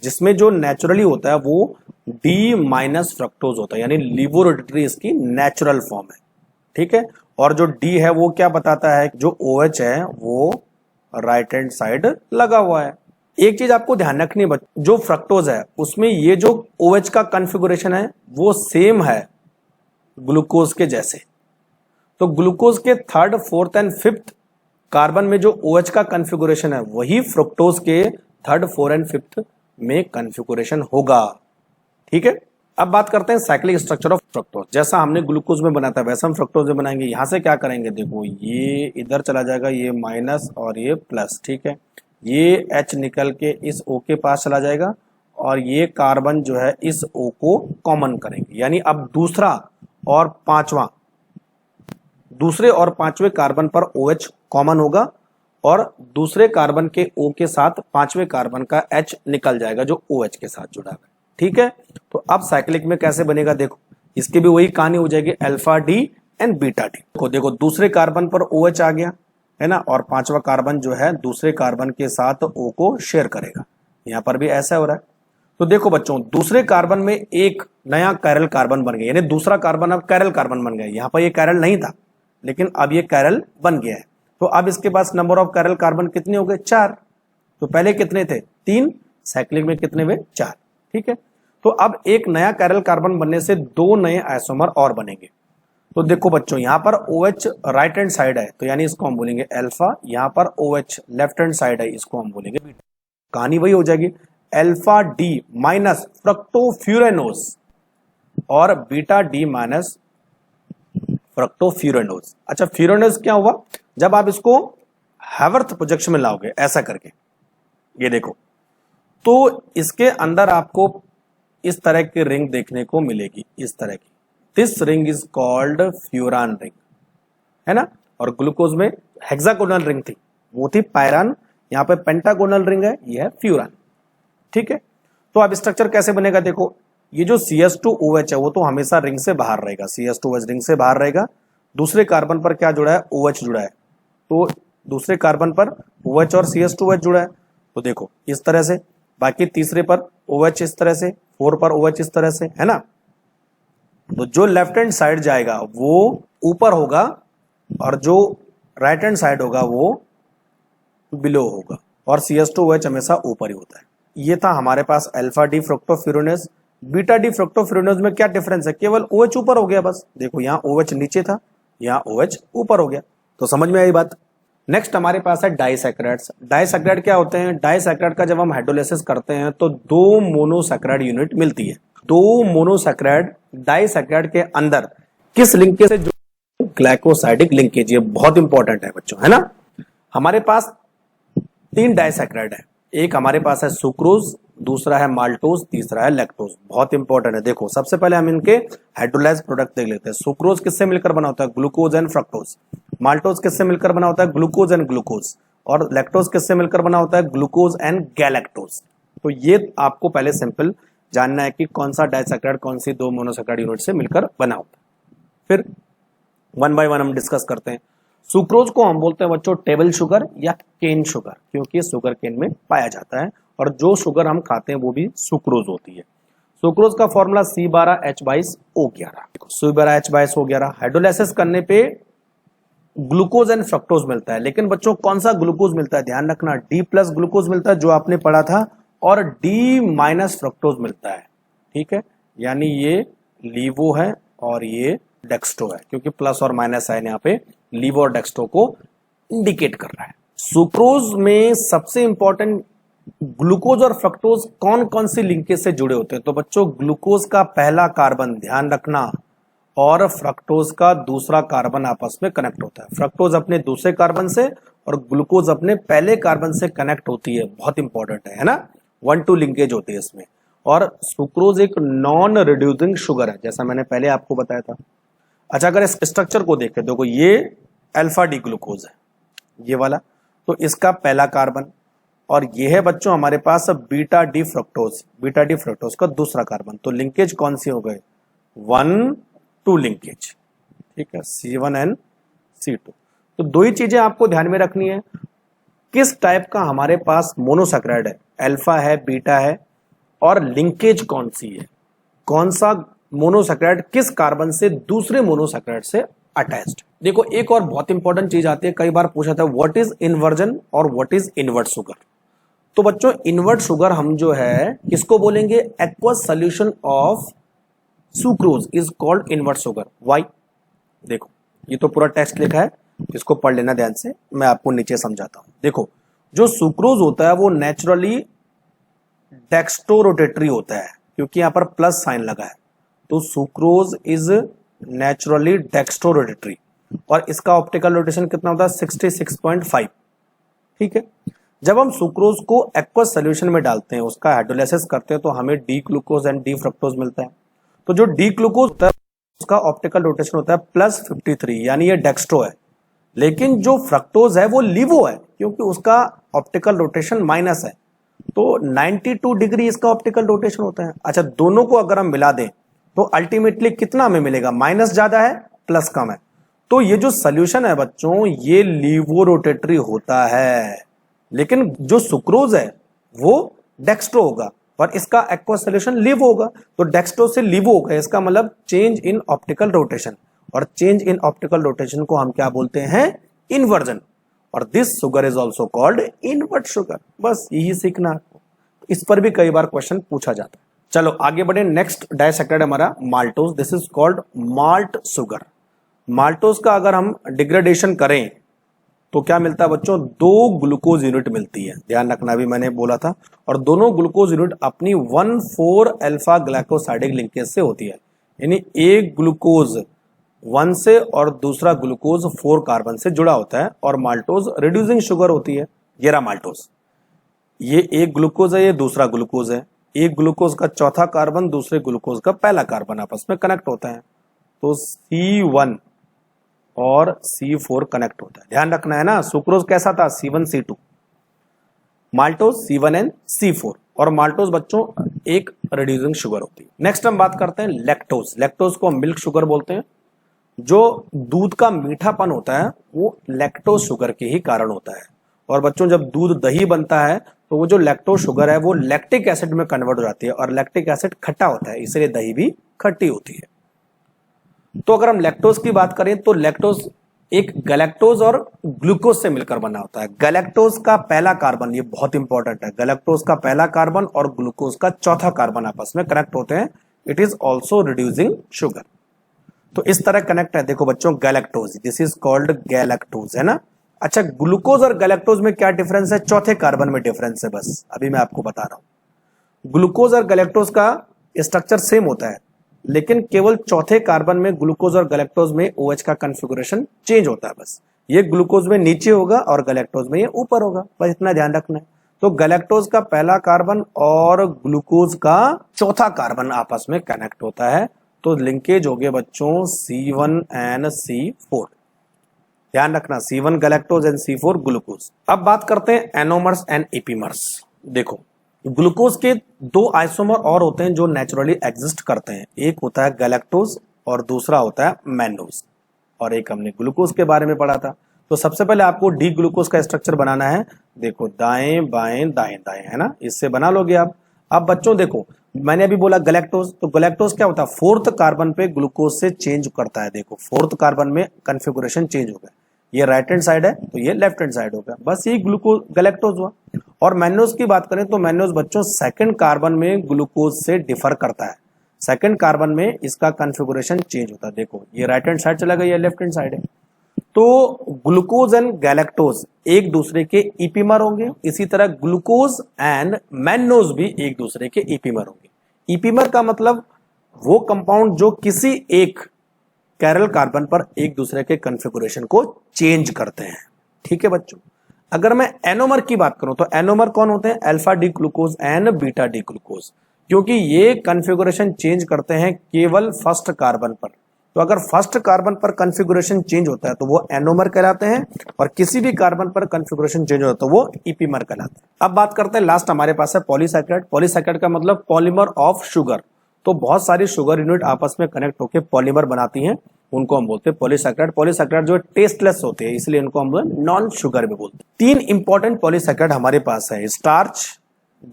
जिसमें जो नेचुरली होता है वो D माइनस फ्रक्टोज होता है, यानी लीवो रोटेटरी इसकी नेचुरल फॉर्म है। ठीक है, और जो D है वो क्या बताता है? जो OH है वो राइट हैंड साइड लगा हुआ है। एक चीज आपको ध्यान रखनी है, जो फ्रक्टोज है उसमें ये जो OH का कॉन्फ़िगरेशन है वो सेम है ग्लूकोज के जैसे। तो ग्लूकोज के third, fourth and fifth carbon में जो OH का कॉन्फ़िगरेशन है वही फ्रुक्टोज के थर्ड, फोर्थ एंड फिफ्थ में कॉन्फ़िगरेशन होगा। ठीक है, अब बात करते हैं साइक्लिक स्ट्रक्चर ऑफ फ्रक्टोज। जैसा हमने ग्लूकोज में बनाया था वैसा हम फ्रक्टोज में बनाएंगे। यहां से क्या करेंगे, देखो ये इधर चला जाएगा, ये माइनस और ये प्लस। ठीक है, ये H निकल के इस O के पास चला जाएगा और ये कार्बन जो है इस O को कॉमन करेंगे, यानी अब दूसरे और पांचवें कार्बन पर OH कॉमन होगा और दूसरे कार्बन के O के साथ पांचवें कार्बन का H निकल जाएगा जो OH के साथ जुड़ा है। ठीक है, तो अब साइक्लिक में कैसे बनेगा, देखो इसकी भी वही कहानी हो जाएगी, alpha D and beta D. देखो दूसरे कार्बन पर OH आ गया है ना, और पांचवा कार्बन जो है दूसरे कार्बन के साथ O को शेयर करेगा। यहां पर भी ऐसा हो रहा है। तो देखो बच्चों, दूसरे कार्बन में एक नया कैरल कार्बन बन गया, यानी दूसरा कार्बन अब कैरल कार्बन बन गया। यहां पर ये कैरल नहीं था लेकिन अब ये कैरल बन गया है। तो अब इसके पास नंबर ऑफ कैरल कार्बन कितने हो गए, 4। तो पहले कितने थे, 3, साइक्लिक में कितने हुए, 4। ठीक है, तो अब एक नया कैरल कार्बन बनने से 2 नए आइसोमर और बनेंगे। तो देखो बच्चों, यहां पर OH राइट हैंड साइड है तो यानी इसको हम बोलेंगे अल्फा, यहां पर OH लेफ्ट हैंड साइड है इसको हम बोलेंगे बीटा। कहानी वही हो जाएगी, अल्फा डी माइनस फ्रक्टोफ्यूरेनोज और बीटा डी माइनस फ्रक्टोफ्यूरेनोज। अच्छा, फ्यूरेनोज क्या हुआ, जब आप इसको हैवर्थ प्रोजेक्शन में लाओगे ऐसा करके, ये देखो, तो इसके अंदर आपको इस तरह की रिंग देखने को मिलेगी, इस तरह की। This ring is called furan ring, है ना। और ग्लूकोज में हेक्सागोनल रिंग थी, वो थी पायरान। यहां पे पेंटागोनल रिंग है, ये है फ्यूरान। ठीक है, तो अब स्ट्रक्चर कैसे बनेगा, देखो ये जो CH2OH है वो तो हमेशा रिंग से बाहर रहेगा, CH2OH रिंग से बाहर रहेगा। दूसरे कार्बन पर क्या जुड़ा है, OH जुड़ा है, तो दूसरे कार्बन पर OH और CH2OH जुड़ा है। तो देखो इस तरह से, बाकी तीसरे पर OH इस तरह से, 4 पर OH इस तरह से, है ना। तो जो लेफ्ट हैंड साइड जाएगा वो ऊपर होगा और जो राइट हैंड साइड होगा वो बिलो होगा, और CH2OH हमेशा ऊपर ही होता है। ये था हमारे पास अल्फा डी फ्रक्टोफ्यूरेनोज। बीटा डी फ्रक्टोफ्यूरेनोज में क्या डिफरेंस है, केवल OH ऊपर हो गया बस। देखो यहाँ OH नीचे था, यहाँ OH ऊपर हो गया। तो समझ में आई बात। नेक्स्ट हमारे पास है डाइसैकेराइड्स। डाइसैकेराइड क्या होते हैं, डाइसैकेराइड का जब हम हाइड्रोलाइसिस करते हैं तो 2 मोनोसैकेराइड यूनिट मिलती है। 2 मोनोसैकेराइड डाइसैकेराइड के अंदर किस लिंकेज से जुड़े, ग्लाइकोसाइडिक लिंकेज। ये बहुत इंपॉर्टेंट है बच्चों, है ना। हमारे पास 3 डाइसैकेराइड है, एक हमारे पास है सुक्रोज, दूसरा है माल्टोज, तीसरा है लैक्टोज। बहुत इंपॉर्टेंट है। देखो सबसे पहले हम इनके हाइड्रोलाइज प्रोडक्ट देख लेते हैं। सुक्रोज किससे मिलकर बना होता है, ग्लूकोज एंड फ्रक्टोज। माल्टोज किससे मिलकर बना होता है, ग्लूकोज एंड ग्लूकोज। और लैक्टोज किससे मिलकर बना होता है, ग्लूकोज एंड गैलेक्टोज। तो ये आपको पहले सिंपल जानना है कि कौन सा डाइसैकेराइड कौन सी 2 मोनोसैकेराइड यूनिट से मिलकर बना होता है। फिर 1 बाय 1 हम डिस्कस करते हैं। सुक्रोज को हम बोलते हैं बच्चों टेबल शुगर या केन शुगर, क्योंकि शुगर केन में पाया जाता है, और जो शुगर हम खाते हैं वो भी सुक्रोज होती है। सुक्रोज का फॉर्मूला C12H22O11। C12H22O11 हाइड्रोलाइसिस करने पे ग्लूकोज एंड फ्रक्टोज मिलता है। लेकिन बच्चों कौन सा ग्लूकोज मिलता है, ध्यान रखना, D+ ग्लूकोज मिलता है जो आपने पढ़ा था, और D- फ्रक्टोज मिलता है। ठीक है, यानी ये लीवो है और ये डेक्स्ट्रो है, क्योंकि प्लस और माइनस साइन यहाँ पे लीवो और डेक्स्ट्रो को इंडिकेट कर रहा है। सुक्रोज में सबसे इंपॉर्टेंट ग्लूकोज और फ्रक्टोज कौन कौन सी लिंकेज से जुड़े होते हैं। तो बच्चों ग्लूकोज का पहला कार्बन, ध्यान रखना, और फ्रक्टोज का दूसरा कार्बन आपस में कनेक्ट होता है। फ्रक्टोज अपने दूसरे कार्बन से और ग्लूकोज अपने पहले कार्बन से कनेक्ट होती है। बहुत इंपॉर्टेंट है ना, 1-2 लिंकेज होती है इसमें। और सुक्रोज एक नॉन रिड्यूसिंग शुगर है, जैसा मैंने पहले आपको बताया था। अच्छा, अगर इस स्ट्रक्चर को देखें, देखो ये अल्फा डी ग्लूकोज है, ये वाला, तो इसका पहला कार्बन, और ये है बच्चों हमारे पास beta D fructose, beta D fructose का दूसरा कार्बन। तो लिंकेज कौन सी हो गए, 1-2 लिंकेज। ठीक है, C1 एंड C2। तो 2 ही चीजें आपको ध्यान में रखनी है, किस टाइप का हमारे पास मोनोसैकेराइड है, अल्फा है, बीटा है, और लिंकेज कौन सी है, कौन सा मोनोसैकेराइड किस कार्बन से दूसरे मोनोसैकेराइड से अटैच्ड। देखो एक और बहुत इंपॉर्टेंट चीज आती है, कई बार पूछा था व्हाट इज इन्वर्जन और व्हाट इज इनवर्ट शुगर। तो बच्चों इनवर्ट शुगर हम जो है किसको बोलेंगे, aqueous solution of sucrose is called invert sugar. Why, देखो ये तो पूरा टेक्स्ट लिखा है, इसको पढ़ लेना ध्यान से, मैं आपको नीचे समझाता हूं। देखो जो सुक्रोज होता है वो नेचुरली डेक्स्ट्रोरोटेटरी होता है, क्योंकि यहां पर प्लस साइन लगा है, तो सुक्रोज इज नेचुरली डेक्स्ट्रोरोटेटरी और इसका ऑप्टिकल रोटेशन कितना होता है 66.5। ठीक है, जब हम सुक्रोज को एक्वस सोल्यूशन में डालते हैं, उसका हाइड्रोलाइसिस करते हैं, तो हमें D glucose and D fructose मिलता है। तो जो डी ग्लूकोज होता है उसका ऑप्टिकल रोटेशन होता है +53, यानी ये डेक्स्ट्रो है, लेकिन जो फ्रक्टोज है वो लिवो है, क्योंकि उसका ऑप्टिकल रोटेशन माइनस है, तो 92 डिग्री इसका ऑप्टिकल रोटेशन होता है। अच्छा, दोनों को अगर हम मिला दें तो अल्टीमेटली कितना हमें मिलेगा, माइनस ज्यादा है प्लस कम है, तो ये जो सोल्यूशन है बच्चों ये लिवो रोटेटरी होता है, लेकिन जो सुक्रोज है वो डेक्स्ट्रो होगा और इसका एक्वस सोल्यूशन लिवो होगा, तो डेक्स्ट्रो से लिवो होगा, इसका मतलब चेंज इन ऑप्टिकल रोटेशन, और चेंज इन ऑप्टिकल रोटेशन को हम क्या बोलते हैं, इन्वर्जन, और this sugar is also called invert sugar. बस यही सीखना आपको, इस पर भी कई बार क्वेश्चन पूछा जाता है। चलो आगे बढ़े, नेक्स्ट डाइसैकेराइड हमारा maltose, this is called malt sugar. Maltose का अगर हम डिग्रेडेशन करें तो क्या मिलता है बच्चों, 2 ग्लूकोज यूनिट मिलती है, ध्यान रखना भी मैंने बोला था, और दोनों ग्लूकोज यूनिट अपनी 1,4 अल्फा ग्लाइकोसाइडिक लिंकेज से होती है, यानी एक ग्लूकोज 1 से और दूसरा ग्लूकोज 4 कार्बन से जुड़ा होता है, और माल्टोज रिड्यूसिंग शुगर होती है। ये रहा माल्टोज, ये एक ग्लूकोज है, ये दूसरा ग्लूकोज है, एक ग्लूकोज का चौथा कार्बन दूसरे ग्लूकोज का पहला कार्बन आपस में कनेक्ट होता है, तो C1 और C4 कनेक्ट होता है, ध्यान रखना है ना। सुक्रोज कैसा था, C1C2, माल्टोज C1N C4, और माल्टोज बच्चों एक रिड्यूसिंग शुगर होती है। नेक्स्ट हम बात करते हैं लैक्टोज। लैक्टोज को हम मिल्क शुगर बोलते हैं। जो दूध का मीठापन होता है वो लैक्टोज शुगर के ही कारण होता है, और बच्चों जब दूध दही बनता है तो वो जो लैक्टोज शुगर है वो लैक्टिक एसिड में कन्वर्ट हो जाती है, और लैक्टिक एसिड खट्टा होता है, इसलिए दही भी खट्टी होती है। तो अगर हम लैक्टोज की बात करें तो लैक्टोज एक गैलेक्टोज और ग्लूकोज से मिलकर बना होता है। गैलेक्टोज का पहला कार्बन, ये बहुत इंपॉर्टेंट है, गैलेक्टोज का पहला कार्बन और ग्लूकोज का चौथा कार्बन आपस में कनेक्ट होते हैं, it is also reducing sugar. तो इस तरह कनेक्ट है, देखो बच्चों galactose, this is called galactose, है ना। अच्छा, ग्लूकोज और गैलेक्टोज में क्या डिफरेंस है, चौथे कार्बन में डिफरेंस है, बस अभी मैं आपको बता रहा हूं। ग्लूकोज और गैलेक्टोज का स्ट्रक्चर सेम होता है, लेकिन केवल चौथे कार्बन में ग्लूकोज और गैलेक्टोज में OH का कॉन्फ़िगरेशन चेंज होता है, बस ये ग्लूकोज में नीचे होगा और गैलेक्टोज में ये ऊपर होगा, बस इतना ध्यान रखना है। तो गैलेक्टोज का पहला कार्बन और ग्लूकोज का चौथा कार्बन आपस में कनेक्ट होता है, तो लिंकेज हो गए बच्चों C1 and C4, ध्यान रखना, C1 galactose and C4 glucose. अब बात करते हैं एनोमर्स एंड एपीमर्स। देखो ग्लूकोज के 2 आइसोमर और होते हैं जो नेचुरली एग्जिस्ट करते हैं, एक होता है गैलेक्टोज और दूसरा होता है मैनोज, और एक हमने ग्लूकोज के बारे में पढ़ा था। तो सबसे पहले आपको डी ग्लूकोज का स्ट्रक्चर बनाना है, देखो दाएं बाएं दाएं दाएं, है ना, इससे बना लोगे आप। अब बच्चों देखो मैंने अभी बोला गैलेक्टोज, तो गैलेक्टोज क्या होता है, 4th कार्बन पे ग्लूकोज से चेंज करता है, देखो 4th कार्बन में कॉन्फ़िगरेशन चेंज हो गया, ये राइट हैंड साइड है तो ये लेफ्ट हैंड साइड हो गया, बस ये ग्लूकोज गैलेक्टोज हुआ। और मैनोज की बात करें तो मैनोज बच्चों 2nd कार्बन में ग्लूकोज से डिफर करता है, 2nd कार्बन में इसका कॉन्फ़िगरेशन चेंज होता है, देखो ये राइट हैंड साइड चला गया, ये लेफ्ट हैंड साइड है। तो ग्लूकोज एंड गैलेक्टोज एक दूसरे के ईपीमर होंगे, इसी तरह ग्लूकोज एंड मैनोज भी एक दूसरे के ईपीमर होंगे। ईपीमर का मतलब वो कंपाउंड जो किसी एक कैरल कार्बन पर एक दूसरे के कॉन्फ़िगरेशन को चेंज करते हैं, ठीक है बच्चों। अगर मैं एनोमर की बात करूं तो एनोमर कौन होते हैं, alpha D glucose and beta D glucose, क्योंकि ये कॉन्फ़िगरेशन चेंज करते हैं केवल 1st कार्बन पर। तो अगर 1st कार्बन पर कॉन्फ़िगरेशन चेंज होता है तो वो एनोमर कहलाते हैं, और किसी भी कार्बन पर कॉन्फ़िगरेशन चेंज होता है तो वो ईपीमर कहलाते हैं। अब बात करते हैं लास्ट हमारे पास है पॉलीसैकेराइड। पॉलीसैकेराइड का मतलब पॉलीमर ऑफ शुगर, तो बहुत सारी शुगर यूनिट आपस में कनेक्ट होकर पॉलीमर बनाती हैं, उनको हम बोलते हैं पॉलीसैकेराइड। पॉलीसैकेराइड जो टेस्टलेस होते हैं इसलिए इनको हम नॉन शुगर भी बोलते हैं। 3 इंपॉर्टेंट पॉलीसैकेराइड हमारे पास है, स्टार्च,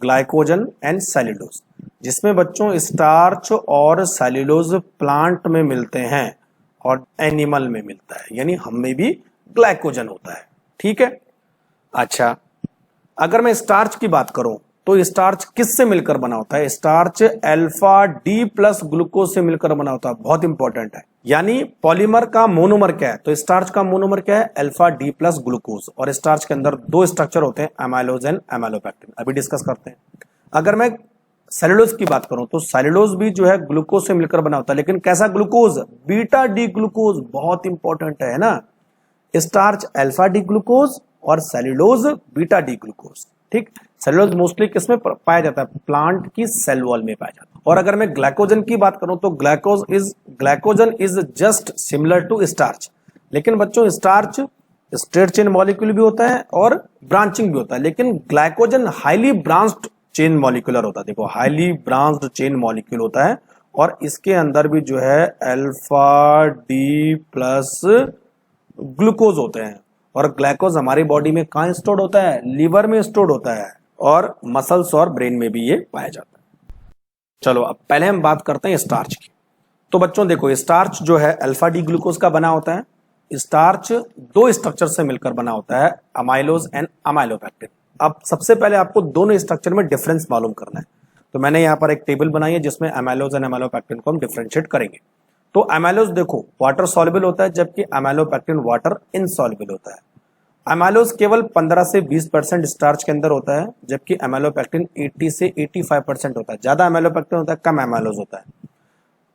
ग्लाइकोजन एंड सेल्यूलोज, जिसमें बच्चों स्टार्च और सेल्यूलोज प्लांट में मिलते हैं और एनिमल में मिलता है, यानी हम में भी ग्लाइकोजन होता है, ठीक है। अच्छा, अगर मैं स्टार्च की बात करूं तो स्टार्च किससे मिलकर बना होता है? Starch alpha D plus glucose से मिलकर बना होता है। बहुत इंपॉर्टेंट है। यानी पॉलीमर का मोनोमर क्या है? तो स्टार्च का मोनोमर क्या है? Alpha D plus glucose. और स्टार्च के अंदर दो स्ट्रक्चर होते हैं, एमाइलोज एंड एमाइलोपेक्टिन। अभी डिस्कस करते हैं। अगर मैं सेलुलोज की बात करूं तो सेलुलोज भी जो है ग्लूकोज से मिलकर बना होता है, लेकिन कैसा ग्लूकोज? Beta D glucose. बहुत इंपॉर्टेंट है ना। स्टार्च अल्फा डी ग्लूकोज और सेलुलोज बीटा डी ग्लूकोज। ठीक, सेलुलोज मोस्टली किसमें पाया जाता है? प्लांट की सेल वॉल में पाया जाता है। और अगर मैं ग्लाइकोजन की बात करूं तो glycogen is just similar to starch. लेकिन बच्चों स्टार्च स्ट्रेट चेन मॉलिक्यूल भी होता है और ब्रांचिंग भी होता है, लेकिन glycogen highly branched chain molecular होता है। देखो, हाईली ब्रांच्ड चेन मॉलिक्यूल होता है और इसके अंदर भी जो है अल्फा डी प्लस ग्लूकोज होते हैं। और ग्लाइकोज हमारी बॉडी में कहां स्टोर्ड होता है? लीवर में स्टोर्ड होता है और मसल्स और ब्रेन में भी ये पाया जाता है। चलो अब पहले हम बात करते हैं स्टार्च की। तो बच्चों देखो, स्टार्च जो है अल्फा डी ग्लूकोज का बना होता है। स्टार्च दो स्ट्रक्चर से मिलकर बना होता है, अमाइलोज एंड अमाइलोपेक्टिन। अब सबसे पहले आपको दोनों स्ट्रक्चर में डिफरेंस मालूम करना है। तो मैंने यहाँ पर एक टेबल बनाई है जिसमें अमाइलोज एंड अमाइलोपेक्टिन को हम डिफरेंशिएट करेंगे। तो अमाइलोज देखो वाटर सॉल्युबल होता है, जबकि अमाइलोपेक्टिन वाटर इनसॉल्युबल होता है। अमाइलोज केवल 15 से 20% स्टार्च के अंदर होता है, जबकि अमाइलोपेक्टिन 80 से 85% होता है। ज्यादा अमाइलोपेक्टिन होता है, कम अमाइलोज होता है।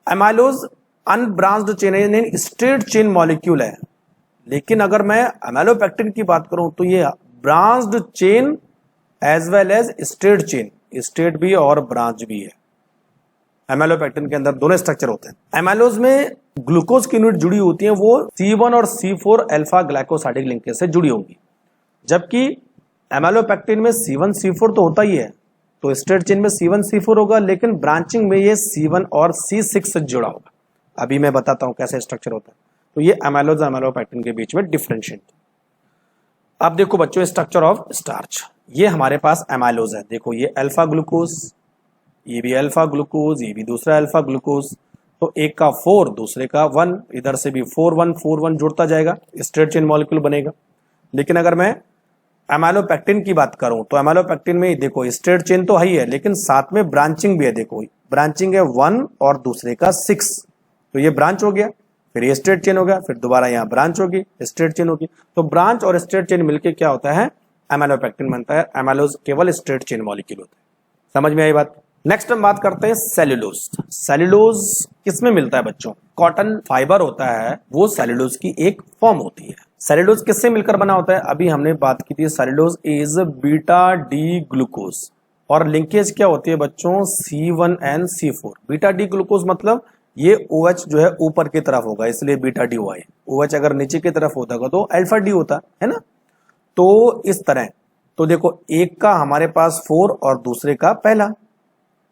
अमाइलोज अनब्रांच्ड चेन यानी स्ट्रेट चेन मॉलिक्यूल है, लेकिन अगर मैं अमाइलोपेक्टिन की बात करूं तो ये branched chain as well as straight chain, straight भी और ब्रांच भी है। एमाइलोपेक्टिन के अंदर दोनों स्ट्रक्चर होते हैं। एमाइलोज में ग्लूकोज की यूनिट जुड़ी होती है, वो C1 और C4 अल्फा ग्लाइकोसाइडिक लिंकेज से जुड़ी होंगी, जबकि एमाइलोपेक्टिन में C1 C4 तो होता ही है, तो स्ट्रेट चेन में C1 C4 होगा, लेकिन ब्रांचिंग में ये C1 और C6 से जुड़ा होगा। अभी मैं बताता हूं कैसे स्ट्रक्चर होता है। तो ये एमाइलोज एमाइलोपेक्टिन के बीच में डिफरेंशिएट। अब देखो बच्चों, स्ट्रक्चर ऑफ स्टार्च। ये हमारे पास एमाइलोज है। देखो ये अल्फा ग्लूकोज, ये भी अल्फा ग्लूकोज, ये भी दूसरा अल्फा ग्लूकोज। तो एक का 4 दूसरे का 1, इधर से भी 4 1 जुड़ता जाएगा, स्ट्रेट चेन मॉलिक्यूल बनेगा। लेकिन अगर मैं एमाइलोपेक्टिन की बात करूं तो एमाइलोपेक्टिन में देखो स्ट्रेट चेन तो है ही है, लेकिन साथ में ब्रांचिंग भी है। देखो ब्रांचिंग है 1 और दूसरे का 6, तो ये ब्रांच हो गया, फिर ये स्ट्रेट चेन हो गया, फिर दोबारा यहाँ ब्रांच होगी, स्ट्रेट चेन होगी। तो ब्रांच और स्ट्रेट चेन मिलके क्या होता है? एमाइलोपेक्टिन बनता है। एमाइलोज केवल स्ट्रेट चेन मॉलिक्यूल होता है। समझ में आई बात? नेक्स्ट हम बात करते हैं सेल्यूलोज। सेल्यूलोज किसमें मिलता है बच्चों? कॉटन फाइबर होता है, वो सेल्यूलोज की एक फॉर्म होती है। सेल्यूलोज किससे मिलकर बना होता है? अभी हमने बात की थी, cellulose is beta D glucose. और लिंकेज क्या होती है बच्चों? C1 and C4। Beta D glucose मतलब ये OH जो है ऊपर की तरफ होगा, इसलिए बीटा डी हुआ है। OH अगर नीचे की तरफ होता तो अल्फा डी होता है ना। तो इस तरह, तो देखो एक का हमारे पास 4 और दूसरे का पहला,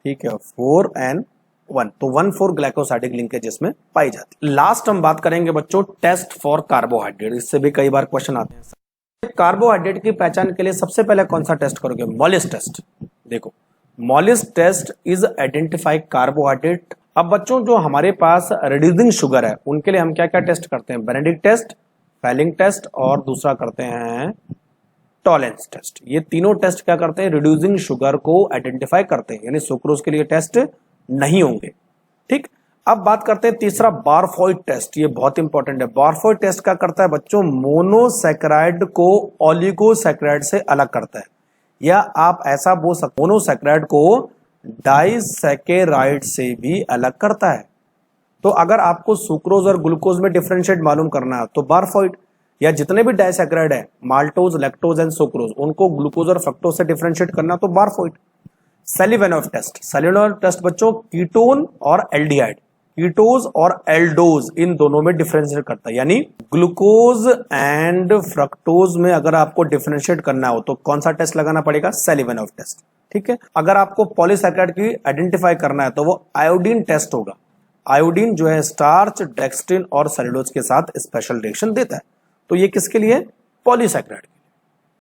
ठीक है, 4 and 1, तो 1,4 ग्लाइकोसाइडिक लिंकेज इसमें पाई जाती है। लास्ट हम बात करेंगे बच्चों टेस्ट फॉर कार्बोहाइड्रेट। इससे भी कई बार क्वेश्चन आते हैं। कार्बोहाइड्रेट की पहचान के लिए सबसे पहले कौन सा टेस्ट करोगे? Molisch test. देखो Molisch test is identify carbohydrate. अब बच्चों जो हमारे पास रिड्यूसिंग शुगर है उनके लिए हम क्या क्या टेस्ट करते हैं? बेनेडिक्ट टेस्ट, फैलिंग टेस्ट और दूसरा करते हैं टॉलेंस टेस्ट। ये तीनों टेस्ट क्या करते हैं? रिड्यूसिंग शुगर को आइडेंटिफाई करते हैं, यानी सुक्रोज के लिए टेस्ट नहीं होंगे। ठीक, अब बात करते हैं तीसरा बारफोइड टेस्ट। ये बहुत इंपॉर्टेंट है। बारफोइड टेस्ट क्या करता है बच्चों? मोनोसैकेराइड को ओलिगोसैकेराइड से अलग करता है, या आप ऐसा बोल सकते मोनोसैकेराइड को डाइसैकेराइड से भी अलग करता है। तो अगर आपको सुक्रोज और ग्लूकोज में डिफरेंशिएट मालूम करना है तो बारफोइड, या जितने भी डाइसैकेराइड है माल्टोज, लैक्टोज एंड सुक्रोज, उनको ग्लूकोज और फ्रक्टोज से डिफरेंशिएट करना तो बारफोइड। सेलिवेनोव टेस्ट। सेलिवेनोव टेस्ट बच्चों कीटोन और एल्डिहाइड, कीटोज और एल्डोज, इन दोनों में डिफरेंशिएट करता है। यानी ग्लूकोज एंड फ्रक्टोज में अगर आपको डिफरेंशिएट करना हो तो कौन सा टेस्ट लगाना पड़ेगा? सेलिवेनोव टेस्ट। ठीक है, अगर आपको पॉलीसैकेराइड की आइडेंटिफाई करना है तो वो आयोडीन टेस्ट होगा। आयोडीन जो है स्टार्च, डेक्सट्रिन और सेलुलोज के साथ स्पेशल रिएक्शन देता है। तो ये किसके लिए? पॉलीसैकेराइड।